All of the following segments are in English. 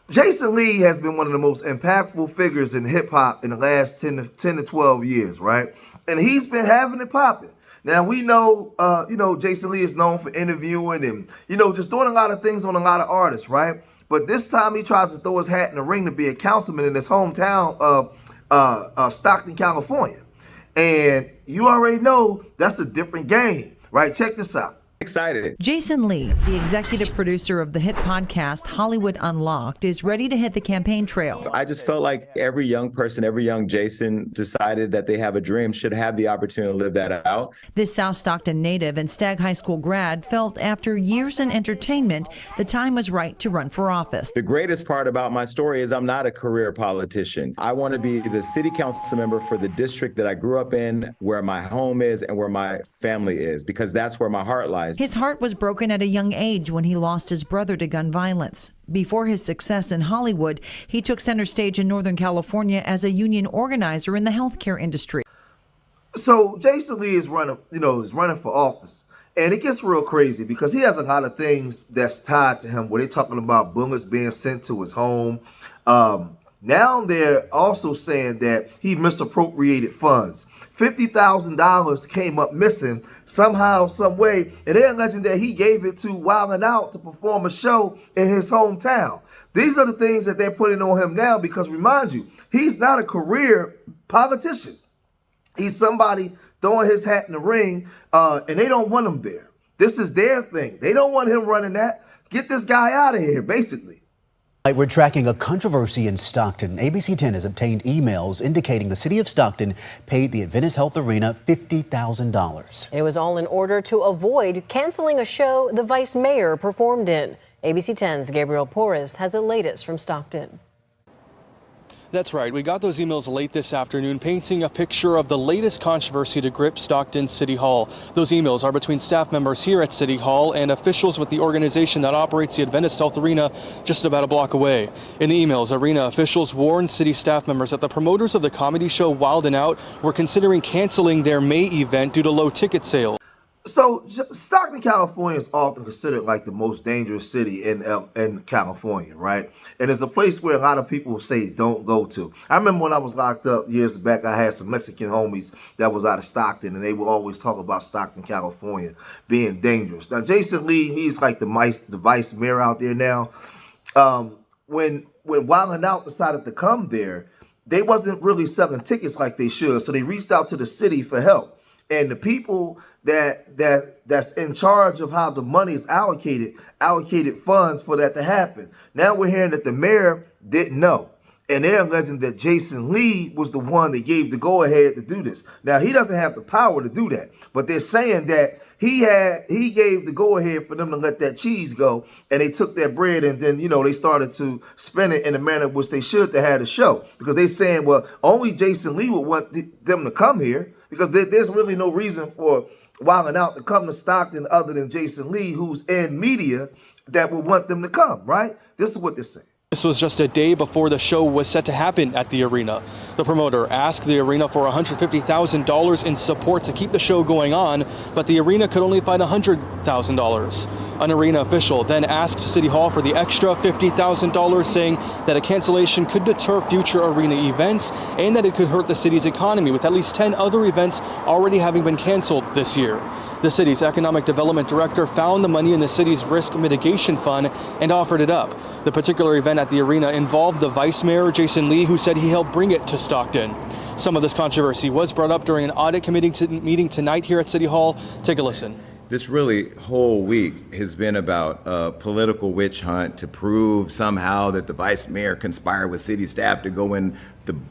Jason Lee has been one of the most impactful figures in hip hop in the last 10 to 12 years, right? And he's been having it popping. Now we know, Jason Lee is known for interviewing and, just doing a lot of things on a lot of artists, right? But this time he tries to throw his hat in the ring to be a councilman in his hometown of Stockton, California. And you already know that's a different game, right? Check this out. Excited. Jason Lee, the executive producer of the hit podcast Hollywood Unlocked, is ready to hit the campaign trail. I just felt like every young person, every young Jason decided that they have a dream, should have the opportunity to live that out. This South Stockton native and Stagg High School grad felt after years in entertainment, the time was right to run for office. The greatest part about my story is I'm not a career politician. I want to be the city council member for the district that I grew up in, where my home is and where my family is, because that's where my heart lies. His heart was broken at a young age when he lost his brother to gun violence. Before his success in Hollywood, he took center stage in Northern California as a union organizer in the healthcare industry. So Jason Lee is running for office. And it gets real crazy because he has a lot of things that's tied to him where they're talking about bullets being sent to his home. Now they're also saying that he misappropriated funds. $50,000 came up missing somehow, some way, and they're alleging that he gave it to Wild 'N Out to perform a show in his hometown. These are the things that they're putting on him now because, remind you, he's not a career politician. He's somebody throwing his hat in the ring, and they don't want him there. This is their thing. They don't want him running that. Get this guy out of here, basically. We're tracking a controversy in Stockton. ABC 10 has obtained emails indicating the city of Stockton paid the Adventist Health Arena $50,000. It was all in order to avoid canceling a show the vice mayor performed in. ABC 10's Gabriel Porras has the latest from Stockton. That's right. We got those emails late this afternoon painting a picture of the latest controversy to grip Stockton City Hall. Those emails are between staff members here at City Hall and officials with the organization that operates the Adventist Health Arena just about a block away. In the emails, arena officials warned city staff members that the promoters of the comedy show Wild 'N Out were considering canceling their May event due to low ticket sales. So Stockton, California is often considered like the most dangerous city in California, right? And it's a place where a lot of people say don't go to. I remember when I was locked up years back, I had some Mexican homies that was out of Stockton, and they would always talk about Stockton, California being dangerous. Now, Jason Lee, he's like the vice mayor out there now. When Wild 'N Out decided to come there, they wasn't really selling tickets like they should, so they reached out to the city for help. And the people that's in charge of how the money is allocated funds for that to happen. Now we're hearing that the mayor didn't know. And they're alleging that Jason Lee was the one that gave the go-ahead to do this. Now, he doesn't have the power to do that. But they're saying that he gave the go-ahead for them to let that cheese go. And they took that bread and then, they started to spend it in the manner which they should to have the show. Because they're saying, well, only Jason Lee would want them to come here. Because there's really no reason for Wild 'N Out to come to Stockton other than Jason Lee, who's in media, that would want them to come, right? This is what they're saying. This was just a day before the show was set to happen at the arena. The promoter asked the arena for $150,000 in support to keep the show going on, but the arena could only find $100,000. An arena official then asked City Hall for the extra $50,000, saying that a cancellation could deter future arena events and that it could hurt the city's economy, with at least 10 other events already having been canceled this year. The city's economic development director found the money in the city's risk mitigation fund and offered it up. The particular event at the arena involved the vice mayor, Jason Lee, who said he helped bring it to Stockton. Some of this controversy was brought up during an audit committee meeting tonight here at City Hall. Take a listen. This really whole week has been about a political witch hunt to prove somehow that the vice mayor conspired with city staff to go in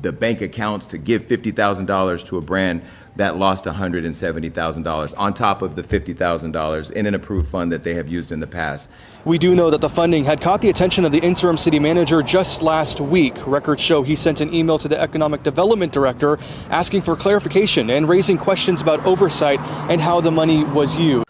the bank accounts to give $50,000 to a brand that lost $170,000 on top of the $50,000 in an approved fund that they have used in the past. We do know that the funding had caught the attention of the interim city manager just last week. Records show he sent an email to the economic development director asking for clarification and raising questions about oversight and how the money was used.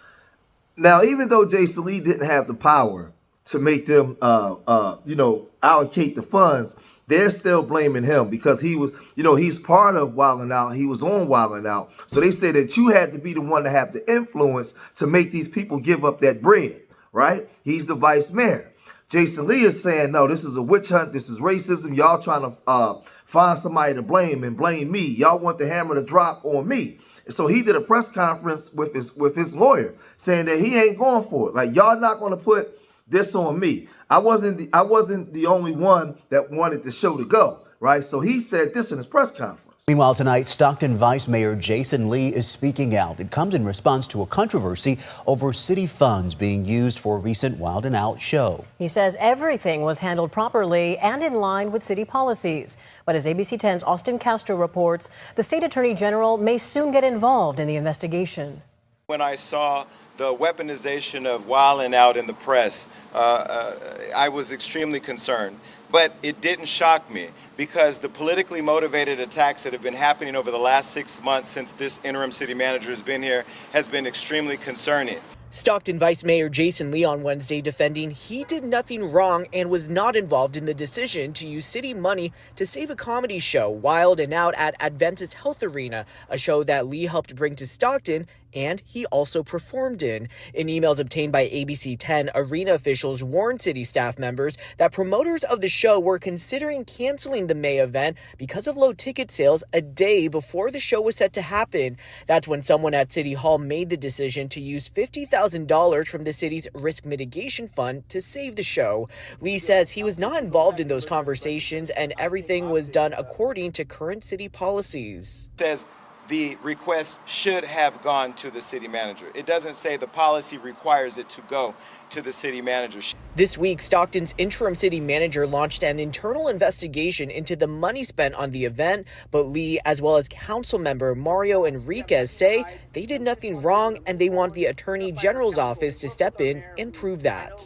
Now, even though Jason Lee didn't have the power to make them, allocate the funds, they're still blaming him because he was, he's part of Wild 'N Out. He was on Wild 'N Out. So they say that you had to be the one to have the influence to make these people give up that bread, right? He's the vice mayor. Jason Lee is saying, no, this is a witch hunt. This is racism. Y'all trying to find somebody to blame and blame me. Y'all want the hammer to drop on me. And so he did a press conference with his lawyer saying that he ain't going for it. Like, y'all not going to put this on me. I wasn't the only one that wanted the show to go, right? So he said this in his press conference. Meanwhile, tonight, Stockton Vice Mayor Jason Lee is speaking out. It comes in response to a controversy over city funds being used for a recent Wild 'N Out show. He says everything was handled properly and in line with city policies. But as ABC 10's Austin Castro reports, the state attorney general may soon get involved in the investigation. When I saw the weaponization of Wild 'N Out in the press, I was extremely concerned. But it didn't shock me, because the politically motivated attacks that have been happening over the last 6 months since this interim city manager has been here has been extremely concerning. Stockton Vice Mayor Jason Lee on Wednesday defending he did nothing wrong and was not involved in the decision to use city money to save a comedy show, Wild 'N Out, at Adventist Health Arena, a show that Lee helped bring to Stockton and he also performed in. In emails obtained by ABC 10, arena officials warned city staff members that promoters of the show were considering canceling the May event because of low ticket sales a day before the show was set to happen. That's when someone at City Hall made the decision to use $50,000 from the city's risk mitigation fund to save the show. Lee says he was not involved in those conversations and everything was done according to current city policies. Says the request should have gone to the city manager. It doesn't say the policy requires it to go to the city manager. This week, Stockton's interim city manager launched an internal investigation into the money spent on the event, but Lee, as well as council member Mario Enriquez, say they did nothing wrong and they want the Attorney General's office to step in and prove that.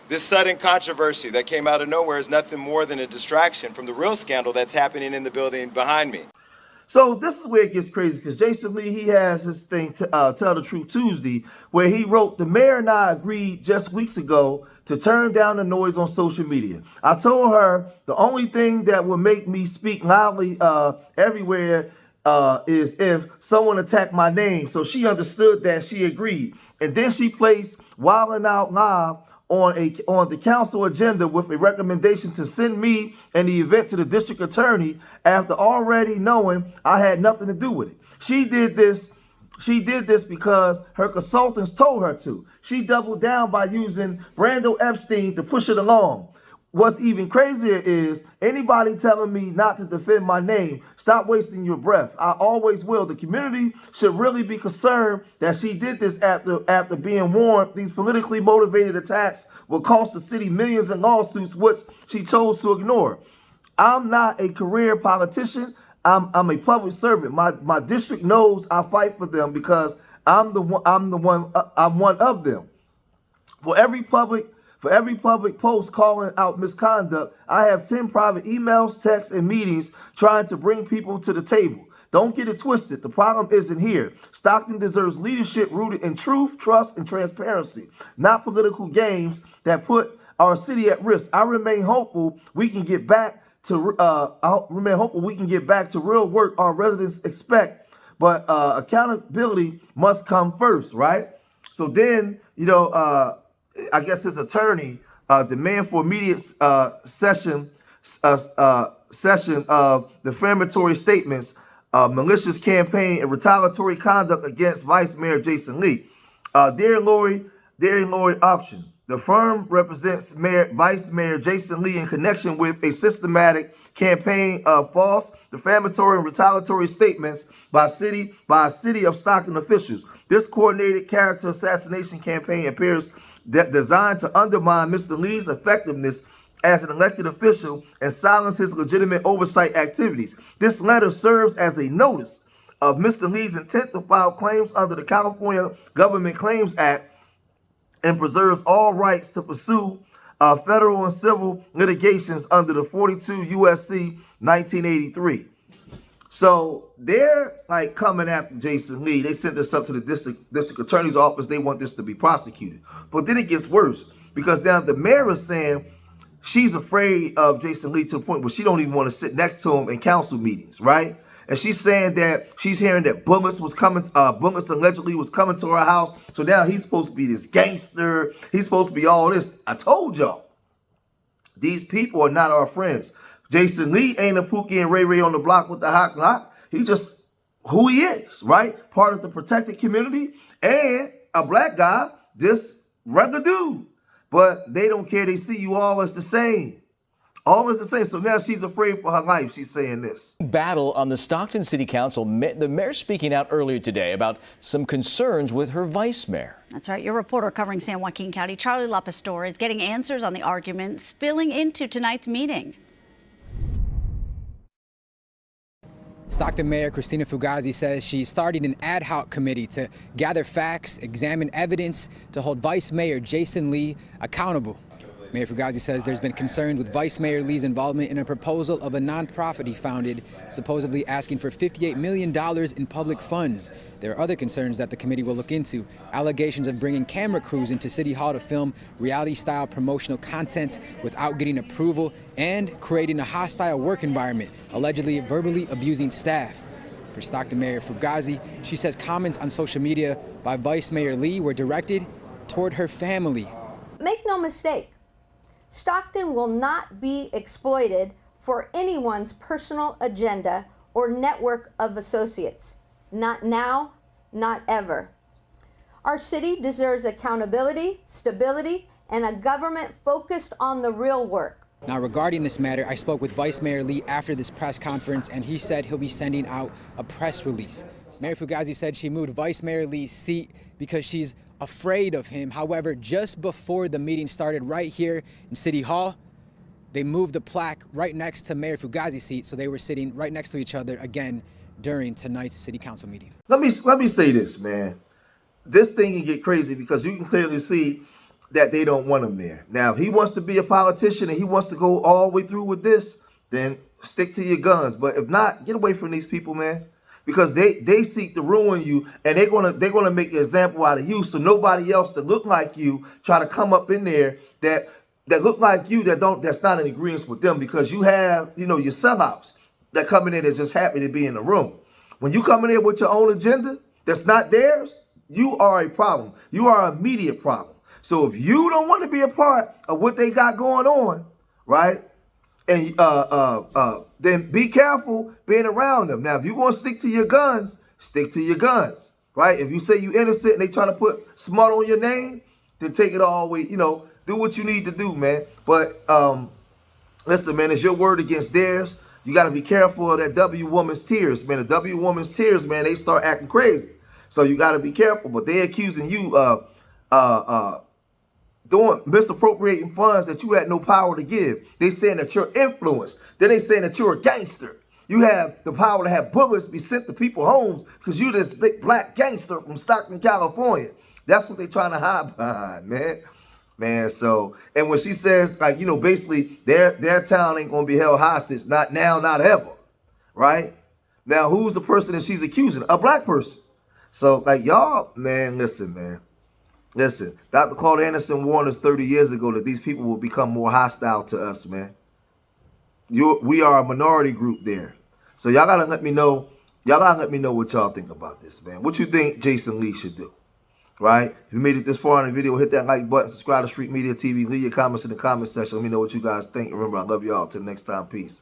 This sudden controversy that came out of nowhere is nothing more than a distraction from the real scandal that's happening in the building behind me. So this is where it gets crazy, because Jason Lee, he has his thing, Tell the Truth Tuesday, where he wrote, the mayor and I agreed just weeks ago to turn down the noise on social media. I told her the only thing that would make me speak loudly everywhere is if someone attacked my name. So she understood that, she agreed. And then she placed Wild 'N Out Live on the council agenda with a recommendation to send me and the event to the district attorney after already knowing I had nothing to do with it. She did this because her consultants told her to. She doubled down by using Brando Epstein to push it along. What's even crazier is anybody telling me not to defend my name, stop wasting your breath. I always will. The community should really be concerned that she did this after being warned these politically motivated attacks will cost the city millions in lawsuits, which she chose to ignore. I'm not a career politician. I'm a public servant. My district knows I fight for them because I'm one of them. For every public post calling out misconduct, I have 10 private emails, texts, and meetings trying to bring people to the table. Don't get it twisted. The problem isn't here. Stockton deserves leadership rooted in truth, trust, and transparency, not political games that put our city at risk. I remain hopeful we can get back to real work our residents expect, but accountability must come first, right? So then, I guess his attorney demand for immediate session of defamatory statements, malicious campaign, and retaliatory conduct against Vice Mayor Jason Lee. Dear Lori Option, the firm represents Vice Mayor Jason Lee in connection with a systematic campaign of false, defamatory, and retaliatory statements by city of Stockton officials. This coordinated character assassination campaign appears designed to undermine Mr. Lee's effectiveness as an elected official and silence his legitimate oversight activities. This letter serves as a notice of Mr. Lee's intent to file claims under the California Government Claims Act and preserves all rights to pursue federal and civil litigations under the 42 U.S.C. 1983. So they're like coming after Jason Lee. They sent this up to the district attorney's office. They want this to be prosecuted. But then it gets worse, because now the mayor is saying she's afraid of Jason Lee to the point where she don't even want to sit next to him in council meetings, right? And she's saying that she's hearing that bullets allegedly was coming to her house. So now he's supposed to be this gangster. He's supposed to be all this. I told y'all. These people are not our friends. Jason Lee ain't a Pookie and Ray Ray on the block with the hot Glock. He just who he is, right? Part of the protected community and a black guy, just regular dude. But they don't care. They see you all as the same. All is the same. So now she's afraid for her life. She's saying this. Battle on the Stockton City Council. The mayor speaking out earlier today about some concerns with her vice mayor. That's right. Your reporter covering San Joaquin County, Charlie LaPastora, is getting answers on the argument spilling into tonight's meeting. Stockton Mayor Christina Fugazi says she's starting an ad hoc committee to gather facts, examine evidence, to hold Vice Mayor Jason Lee accountable. Mayor Fugazi says there's been concerns with Vice Mayor Lee's involvement in a proposal of a nonprofit he founded, supposedly asking for $58 million in public funds. There are other concerns that the committee will look into. Allegations of bringing camera crews into City Hall to film reality-style promotional content without getting approval, and creating a hostile work environment, allegedly verbally abusing staff. For Stockton Mayor Fugazi, she says comments on social media by Vice Mayor Lee were directed toward her family. Make no mistake. Stockton will not be exploited for anyone's personal agenda or network of associates. Not now, not ever. Our city deserves accountability, stability, and a government focused on the real work. Now, regarding this matter, I spoke with Vice Mayor Lee after this press conference, and he said he'll be sending out a press release. Mayor Fugazi said she moved Vice Mayor Lee's seat because she's afraid of him. However, just before the meeting started right here in City Hall, they moved the plaque right next to Mayor Fugazi's seat, so they were sitting right next to each other again during tonight's City Council meeting. Let me say this, man. This thing can get crazy because you can clearly see that they don't want him there. Now, if he wants to be a politician and he wants to go all the way through with this, then stick to your guns. But if not, get away from these people, man. Because they seek to ruin you, and they're gonna make an example out of you, so nobody else that look like you try to come up in there that look like you that's not in agreement with them, because you have your sellouts that come in there that's just happy to be in the room. When you come in there with your own agenda that's not theirs, you are a problem. You are an immediate problem. So if you don't want to be a part of what they got going on, right? And then be careful being around them. Now, if you want to stick to your guns, stick to your guns, right? If you say you innocent and they trying to put smut on your name, then take it all the way, do what you need to do, man. But listen, man, it's your word against theirs. You got to be careful of that W woman's tears, man. The W woman's tears, man, they start acting crazy. So you got to be careful. But they accusing you of doing misappropriating funds that you had no power to give. They saying that you're influenced. Then they saying that you're a gangster. You have the power to have bullets be sent to people's homes because you're this big black gangster from Stockton, California. That's what they trying to hide behind, man. So, and when she says, basically their town ain't gonna be held hostage, not now, not ever, right? Now, who's the person that she's accusing? A black person. So, y'all, man, listen, man. Listen, Dr. Claude Anderson warned us 30 years ago that these people will become more hostile to us, man. We are a minority group there. So y'all gotta let me know. Y'all gotta let me know what y'all think about this, man. What you think Jason Lee should do, right? If you made it this far in the video, hit that like button, subscribe to Street Media TV, leave your comments in the comment section. Let me know what you guys think. Remember, I love y'all. Till next time, peace.